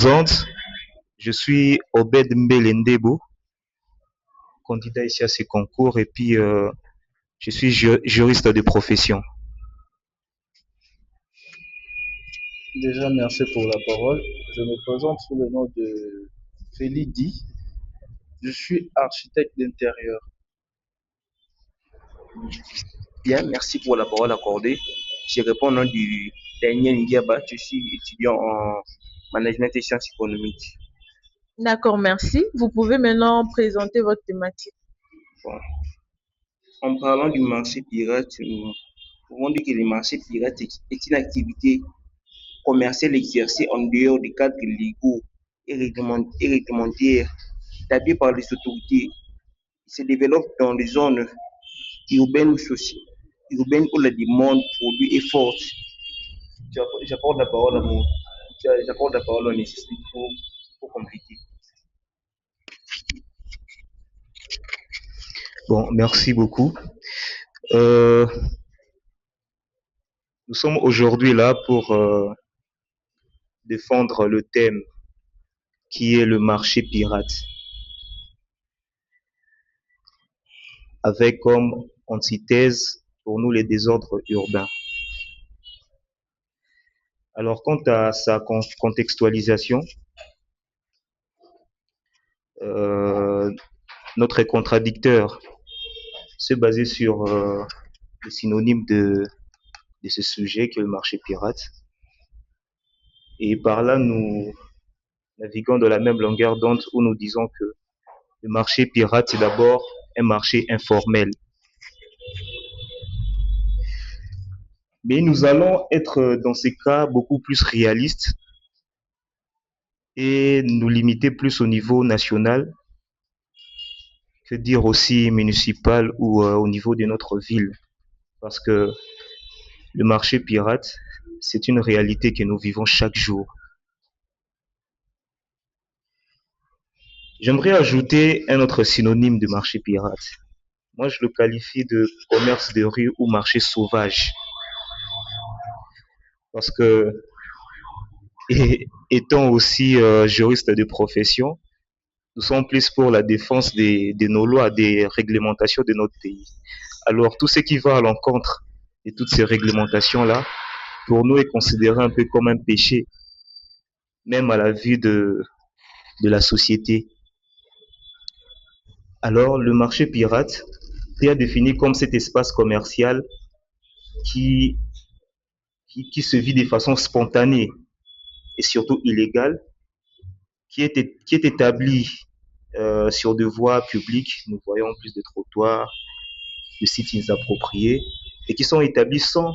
Présente, je suis Obed Mbelendebo, candidat ici à ces concours et puis je suis juriste de profession. Déjà, merci pour la parole. Je me présente sous le nom de Félix. Je suis architecte d'intérieur. Bien, merci pour la parole accordée. Je réponds au nom du Daniel Ndiaba. Je suis étudiant en management et sciences économiques. D'accord, merci. Vous pouvez maintenant présenter votre thématique. Bon. En parlant du marché pirate, nous pouvons dire que le marché pirate est une activité commerciale exercée en dehors des cadres légaux et réglementaires établis par les autorités. Il se développe dans les zones urbaines ou sociales, urbaines où la demande produit est forte. J'apporte la parole à mon, j'apporte la parole à nécessité pour compléter. Bon, merci beaucoup. Nous sommes aujourd'hui là pour défendre le thème qui est le marché pirate, avec comme antithèse pour nous les désordres urbains. Alors, quant à sa contextualisation, notre contradicteur se basait sur le synonyme de ce sujet qui est le marché pirate. Et par là, nous naviguons dans la même longueur d'onde où nous disons que le marché pirate, c'est d'abord un marché informel. Mais nous allons être dans ces cas beaucoup plus réalistes et nous limiter plus au niveau national, que dire aussi municipal ou au niveau de notre ville. Parce que le marché pirate, c'est une réalité que nous vivons chaque jour. J'aimerais ajouter un autre synonyme de marché pirate. Moi, je le qualifie de commerce de rue ou marché sauvage. Parce que, étant aussi juriste de profession, nous sommes plus pour la défense de nos lois, des réglementations de notre pays. Alors, tout ce qui va à l'encontre de toutes ces réglementations-là, pour nous, est considéré un peu comme un péché, même à la vue de la société. Alors, le marché pirate est défini comme cet espace commercial qui se vit de façon spontanée et surtout illégale, qui est établi sur des voies publiques, nous voyons plus de trottoirs, de sites inappropriés, et qui sont établis sans,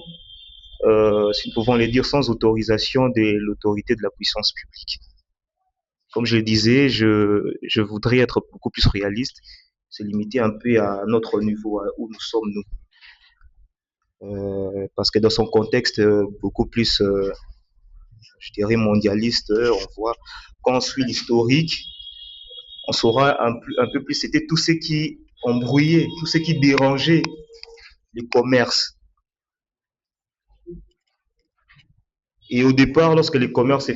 si nous pouvons le dire, sans autorisation de l'autorité de la puissance publique. Comme je le disais, je voudrais être beaucoup plus réaliste, se limiter un peu à notre niveau, où nous sommes nous. Parce que dans son contexte beaucoup plus, je dirais, mondialiste, on voit, quand on suit l'historique, on saura un peu plus, c'était tout ce qui embrouillait, tout ce qui dérangeait les commerces. Et au départ, lorsque les commerces